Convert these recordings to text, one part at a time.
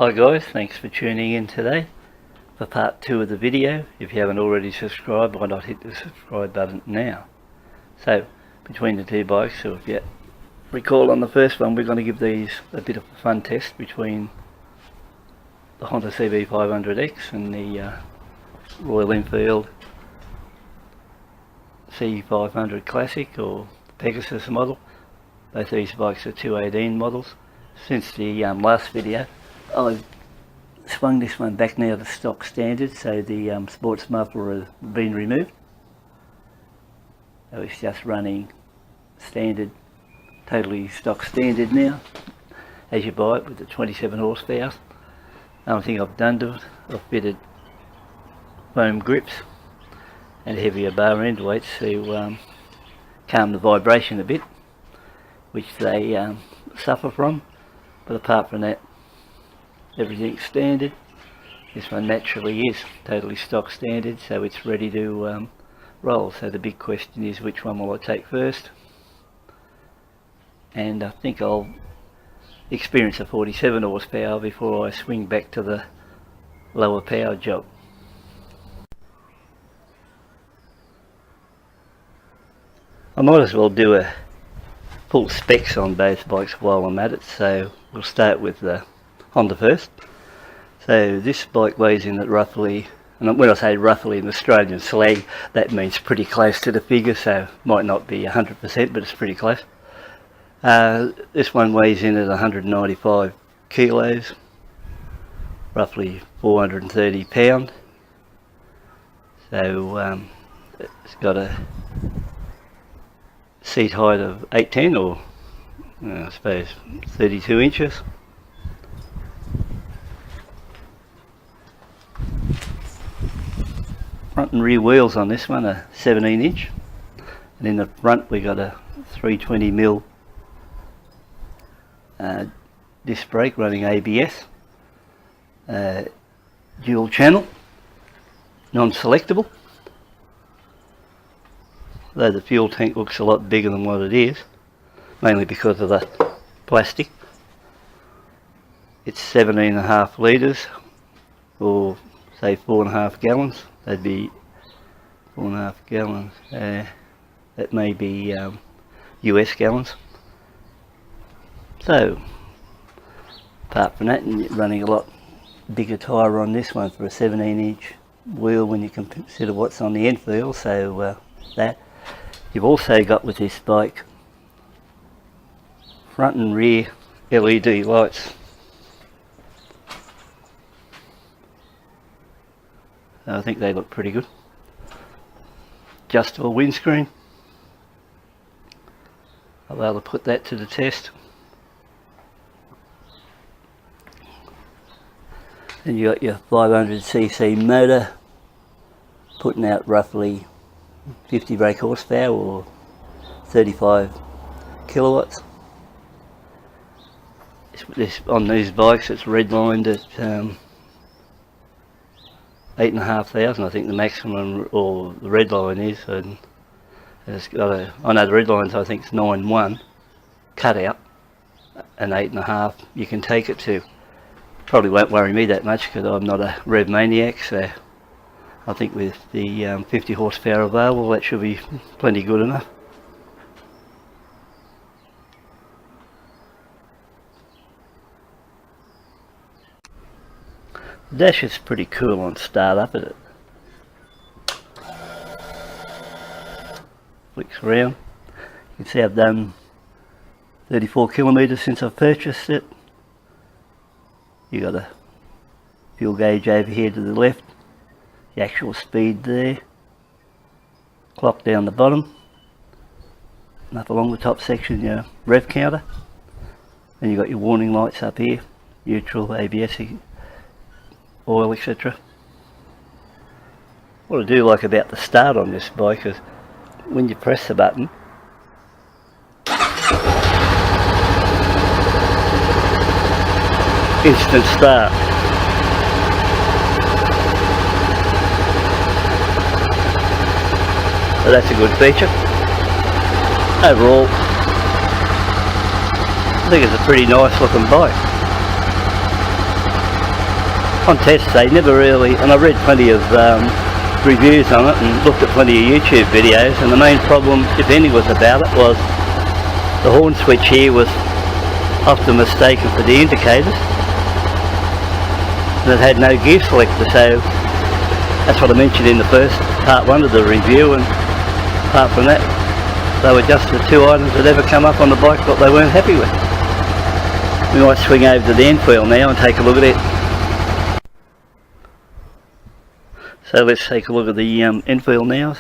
Hi guys, thanks for tuning in today for part 2 of the video. If you haven't already subscribed, why not hit the subscribe button now? So, between the two bikes, so if you recall on the first one, we're going to give these a bit of a fun test between the Honda CB500X and the Royal Enfield CB500 Classic or Pegasus model. Both these bikes are 218 models. Since the last video, I've swung this one back now to stock standard, so the sports muffler has been removed. So it's just running standard, totally stock standard now, as you buy it with the 27 horsepower. The only thing I've done to it, I've fitted foam grips and heavier bar end weights to calm the vibration a bit, which they suffer from. But apart from that, everything's standard. This one naturally is totally stock standard, so it's ready to roll. So the big question is, which one will I take first? And I think I'll experience a 47 horsepower before I swing back to the lower power job. I might as well do a full specs on both bikes while I'm at it, so we'll start with the Honda first. So this bike weighs in at roughly, and when I say roughly in Australian slang, that means pretty close to the figure, so might not be 100%, but it's pretty close. This one weighs in at 195 kilos, roughly 430 pound. So it's got a seat height of 810, or I suppose 32 inches. Front and rear wheels on this one are 17 inch, and in the front we got a 320mm disc brake running ABS, dual channel, non-selectable, though the fuel tank looks a lot bigger than what it is, mainly because of the plastic. It's 17.5 litres, or say 4.5 gallons. That'd be 4.5 gallons. That may be US gallons. So, apart from that, and running a lot bigger tyre on this one for a 17-inch wheel when you consider what's on the Enfield. So that you've also got with this bike front and rear LED lights. I think they look pretty good. Adjustable windscreen. I'll be able to put that to the test. Then you got your 500cc motor putting out roughly 50 brake horsepower or 35 kilowatts. On these bikes it's redlined at 8,500, I think the maximum, or the red line is, and it's got a, I know the red lines I think it's 9.1 cut out, and 8.5 you can take it to. Probably won't worry me that much because I'm not a rev maniac, so I think with the 50 horsepower available, that should be plenty good enough. The dash is pretty cool on start up at it. Flicks around. You can see I've done 34 kilometres since I've purchased it. You got a fuel gauge over here to the left, the actual speed there, clock down the bottom, and up along the top section your rev counter, and you got your warning lights up here, neutral, ABS, oil, etc. What I do like about the start on this bike is when you press the button, instant start. So that's a good feature. Overall, I think it's a pretty nice looking bike. on tests they never really, and I read plenty of reviews on it and looked at plenty of YouTube videos, and the main problem, if any, was about it was the horn switch here was often mistaken for the indicators, and it had no gear selector, so that's what I mentioned in the first part one of the review, and apart from that they were just the two items that ever come up on the bike that they weren't happy with. We might swing over to the Enfield now and take a look at it. So let's take a look at the Enfield now.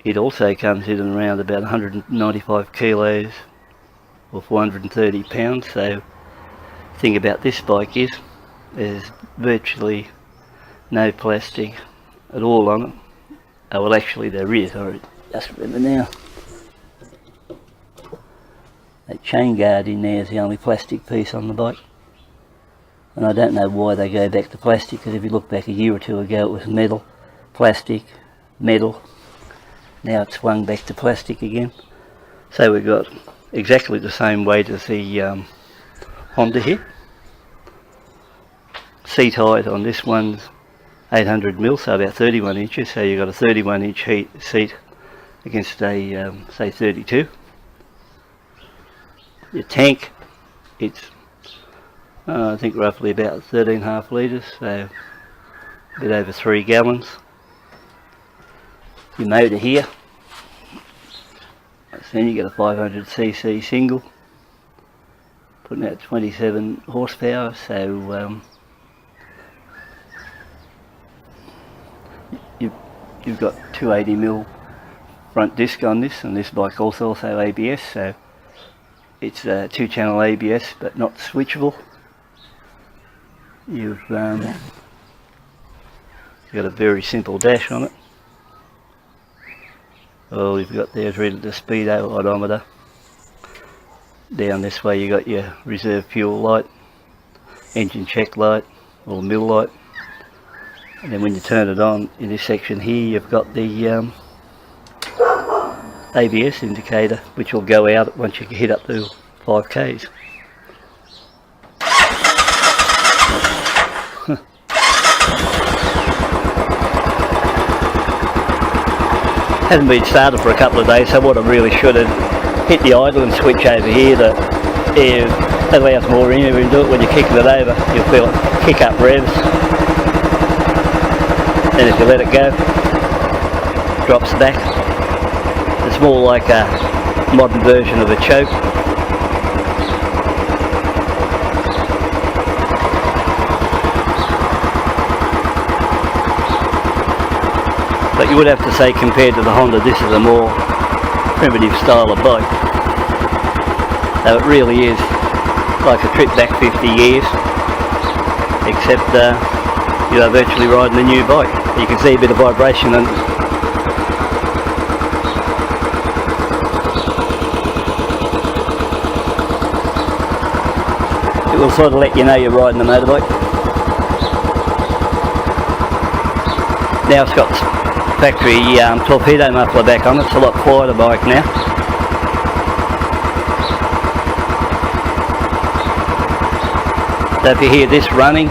It also comes in around about 195 kilos or 430 pounds. So the thing about this bike is there's virtually no plastic at all on it. Oh well, actually there is, I just remember now. That chain guard in there is the only plastic piece on the bike. And I don't know why they go back to plastic, because if you look back a year or two ago it was metal, plastic, metal. Now it's swung back to plastic again. So we've got exactly the same weight as the Honda here. Seat height on this one's 800mm, so about 31 inches, so you've got a 31 inch seat against a say 32. Your tank, it's I think roughly about 13.5 litres, so a bit over 3 gallons. Your motor here, then you get a 500cc single, putting out 27 horsepower, so you've got 280mm front disc on this, and this bike also ABS, so it's a 2-channel ABS but not switchable. You've got a very simple dash on it. All you've got there is read the speedo odometer. Down this way you got your reserve fuel light, engine check light or mill light, and then when you turn it on in this section here you've got the ABS indicator, which will go out once you hit up to 5k's. Hasn't been started for a couple of days, so what I really should have hit the idling switch over here that allows more in and do it when you're kicking it over. You'll feel it kick up revs. Then if you let it go, it drops back. It's more like a modern version of a choke. But you would have to say, compared to the Honda, this is a more primitive style of bike. So it really is like a trip back 50 years, except you are virtually riding a new bike. You can see a bit of vibration, and it will sort of let you know you're riding a motorbike. Now it's got factory torpedo muffler back on it. It's a lot quieter bike now. So if you hear this running,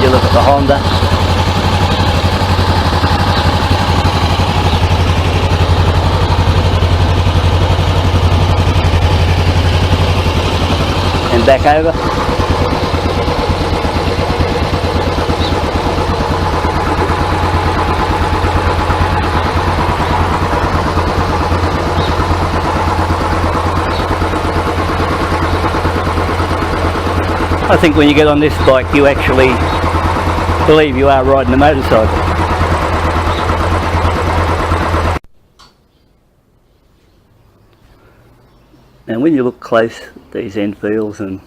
you look at the Honda. And back over. I think when you get on this bike you actually believe you are riding a motorcycle. Now when you look close at these Enfields, and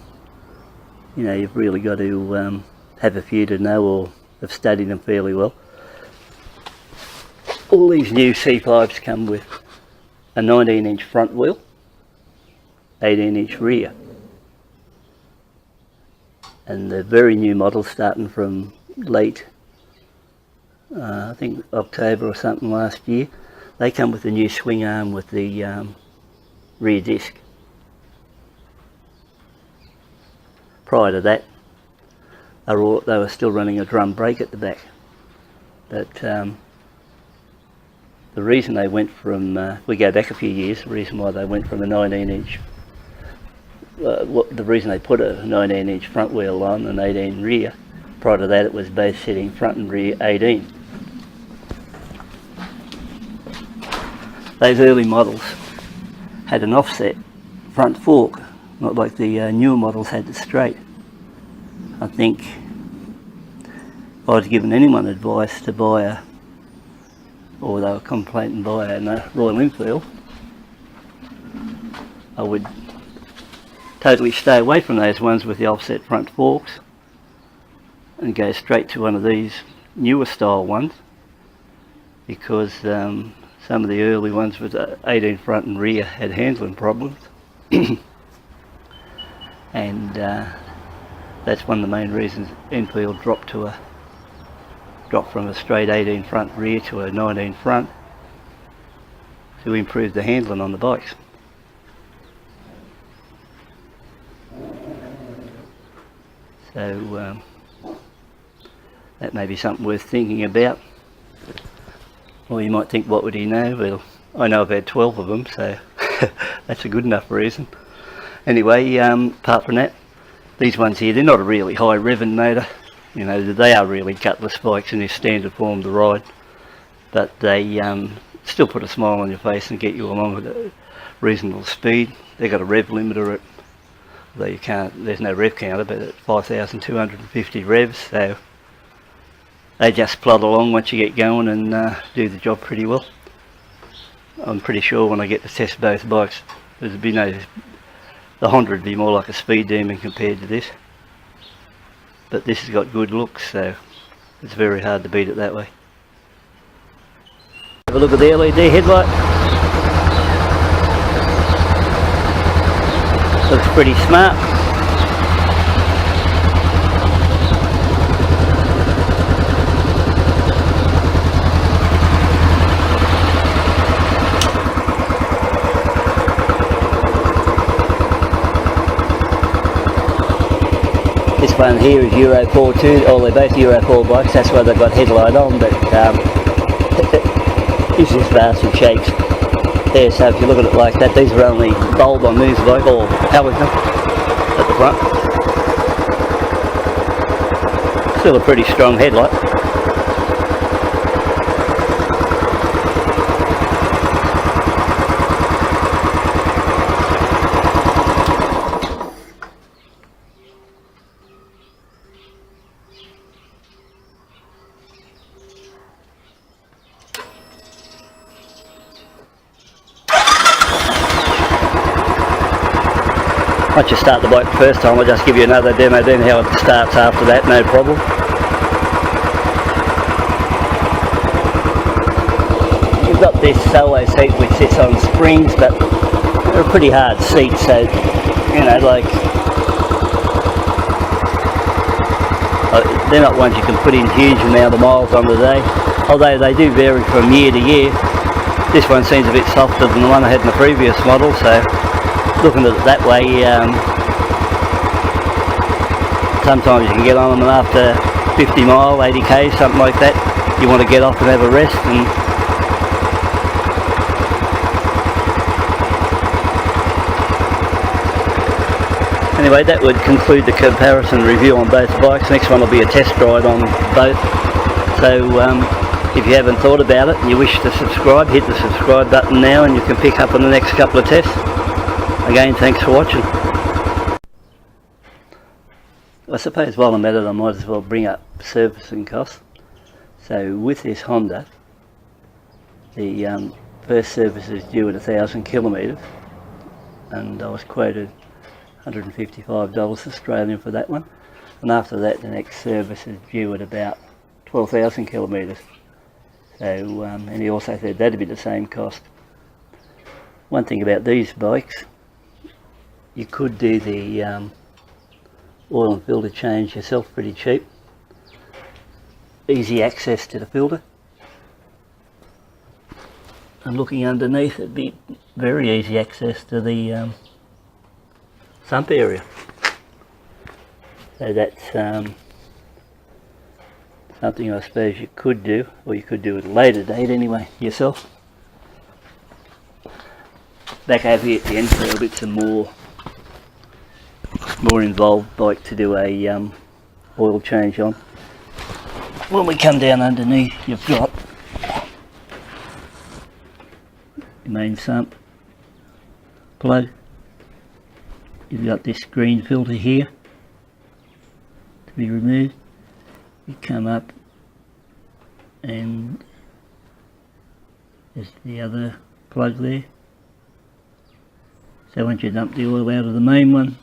you know, you've really got to have a few to know or have studied them fairly well. All these new C5s come with a 19-inch front wheel, 18-inch rear, and the very new models starting from late I think October or something last year. They come with the new swing arm with the rear disc. Prior to that, they were still running a drum brake at the back. But the reason they went from, we go back a few years, the reason why they went from a 19-inch, the reason they put a 19-inch front wheel on and 18 rear, prior to that it was both sitting front and rear 18. Those early models had an offset front fork, not like the newer models had it straight. I think if I was given anyone advice to buy or they were contemplating buying a Royal Enfield, I would totally stay away from those ones with the offset front forks and go straight to one of these newer style ones, because some of the early ones with 18 front and rear had handling problems. And that's one of the main reasons Enfield dropped from a straight 18 front rear to a 19 front, to improve the handling on the bikes. So that may be something worth thinking about. Or you might think, what would he know? Well, I know I've had 12 of them, so that's a good enough reason. Anyway, apart from that, these ones here, they're not a really high revving motor. You know, they are really cutlass bikes in their standard form to ride, but they still put a smile on your face and get you along at a reasonable speed. They've got a rev limiter at, although you can't, there's no rev counter, but at 5,250 revs, so they just plod along once you get going and do the job pretty well. I'm pretty sure when I get to test both bikes, there'd be no, the Honda would be more like a speed demon compared to this. But this has got good looks, so it's very hard to beat it that way. Have a look at the LED headlight. Looks pretty smart. This one here is Euro 4 too, or they're both Euro 4 bikes, that's why they've got headlight on, but this is bastard shakes. There, so if you look at it like that, these are only bulb on these bikes, or halogen at the front. Still a pretty strong headlight. Once you start the bike the first time, I'll just give you another demo then how it starts after that, no problem. You've got this solo seat which sits on springs, but they're a pretty hard seat, so you know, like, they're not ones you can put in huge amount of miles on the day, although they do vary from year to year. This one seems a bit softer than the one I had in the previous model, so looking at it that way, sometimes you can get on them after 50 mile, 80k, something like that. You want to get off and have a rest. And anyway, that would conclude the comparison review on both bikes. Next one will be a test ride on both. So if you haven't thought about it and you wish to subscribe, hit the subscribe button now and you can pick up on the next couple of tests. Again, thanks for watching. I suppose while I'm at it, I might as well bring up servicing costs. So with this Honda, the first service is due at 1,000 kilometres, and I was quoted $155 Australian for that one. And after that, the next service is due at about 12,000 kilometres. So, and he also said that'd be the same cost. One thing about these bikes, you could do the oil and filter change yourself pretty cheap. easy access to the filter, and looking underneath it'd be very easy access to the sump area. So that's something I suppose you could do, or you could do at a later date anyway yourself. Back over here at the Enfield, it's a more involved bike to do a oil change on. When we come down underneath, you've got your main sump plug. You've got this green filter here to be removed. You come up and there's the other plug there. So once you dump the oil out of the main one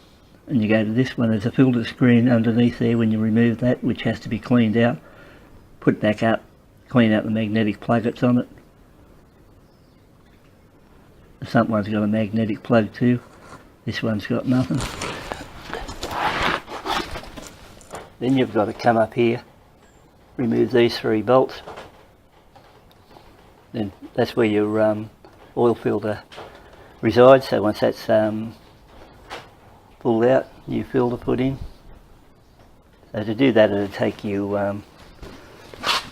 and you go to this one, there's a filter screen underneath there. When you remove that, which has to be cleaned out, put back up, clean out the magnetic plug that's on it. The sump one's got a magnetic plug too. This one's got nothing. Then you've got to come up here, remove these 3 bolts. Then that's where your oil filter resides. So once that's pulled out, new filter put in. So to do that, it'll take you I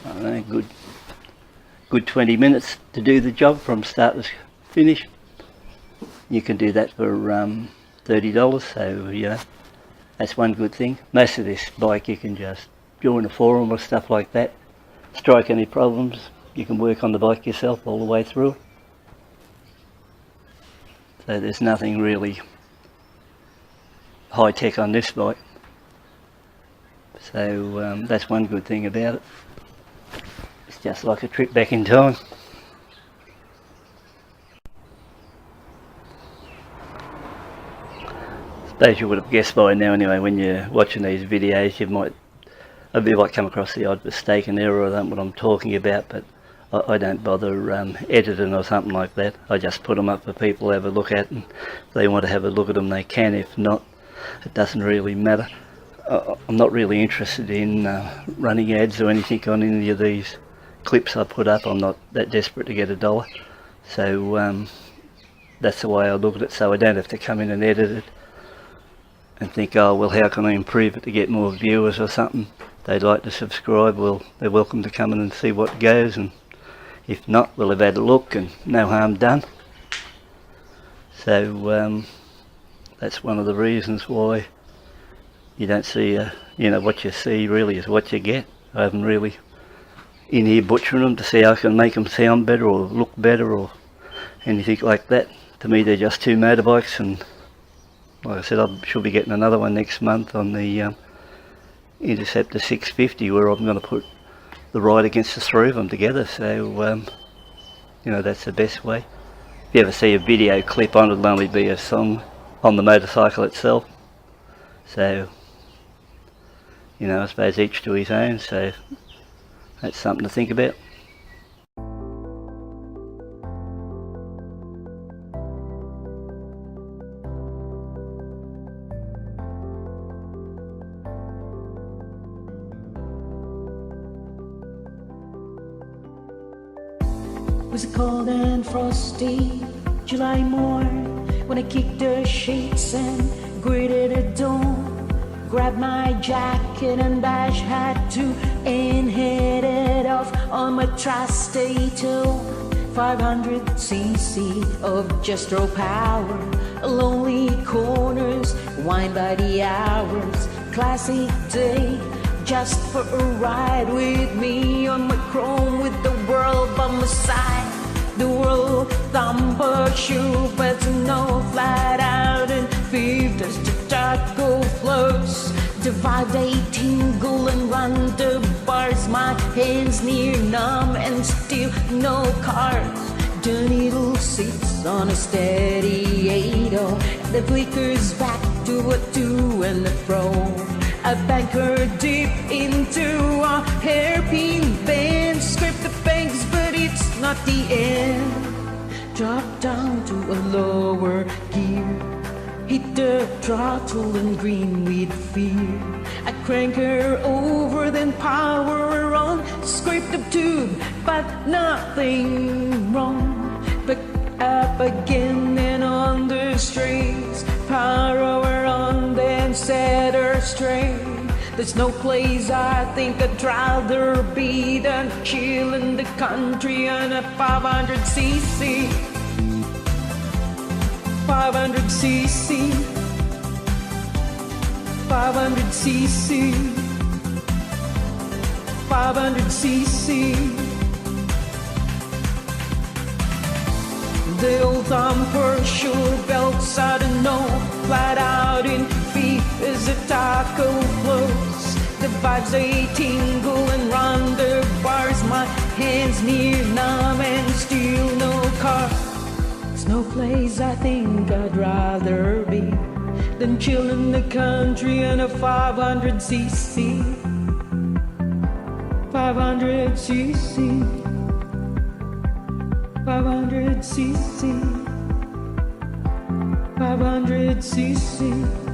don't know, good 20 minutes to do the job from start to finish. You can do that for $30, so you know, that's one good thing. Most of this bike you can just join a forum or stuff like that, strike any problems, you can work on the bike yourself all the way through it. So there's nothing really high tech on this bike. So that's one good thing about it. It's just like a trip back in time. I suppose you would have guessed by now anyway, when you're watching these videos, you might come across the odd mistake and error. I don't know what I'm talking about, but I don't bother editing or something like that. I just put them up for people to have a look at, and if they want to have a look at them they can. If not, it doesn't really matter. I'm not really interested in running ads or anything on any of these clips I put up. I'm not that desperate to get $1. So that's the way I look at it, so I don't have to come in and edit it and think, oh well, how can I improve it to get more viewers or something. They'd like to subscribe, well, they're welcome to come in and see what goes, and if not, we'll have had a look and no harm done. So that's one of the reasons why you don't see you know, what you see really is what you get. I haven't really in here butchering them to see how I can make them sound better or look better or anything like that. To me, they're just 2 motorbikes, and like I said, I should be getting another one next month on the Interceptor 650, where I'm going to put the ride against the 3 of them together. So you know, that's the best way. If you ever see a video clip on, it'll only be a song on the motorcycle itself. So you know, I suppose each to his own, so that's something to think about. It was a cold and frosty July morn when I kicked the sheets and greeted the dawn. Grabbed my jacket and badge hat too and headed off on my tri-state 500cc of just raw power. Lonely corners, wine by the hours. Classic day, just for a ride with me on my chrome with the world by my side. The world thumper shoe, but no flat out and fifth as the taco floats. The 518 tingle and run the bars, my hands near numb and still no cars. The needle sits on a steady 80, and the flickers back to a to and fro. A banker deep into a hairpin bend, scrape the banks, but it's not the end. Drop down to a lower gear, hit the throttle and green with fear. I Crank her over, then power her on. Scrape the tube, but nothing wrong. Back up again and on the strings. Power her on, then set her straight. There's no place I think I'd rather be than chill in the country on a 500cc. 500cc. 500cc. 500cc. The old thumper sure belts, I don't know, flat out in feet as the taco flows. The vibes they tingle and round the bars, my hands near numb and still no car. There's no place I think I'd rather be than chill in the country on a 500cc. 500cc. 500cc. 500cc.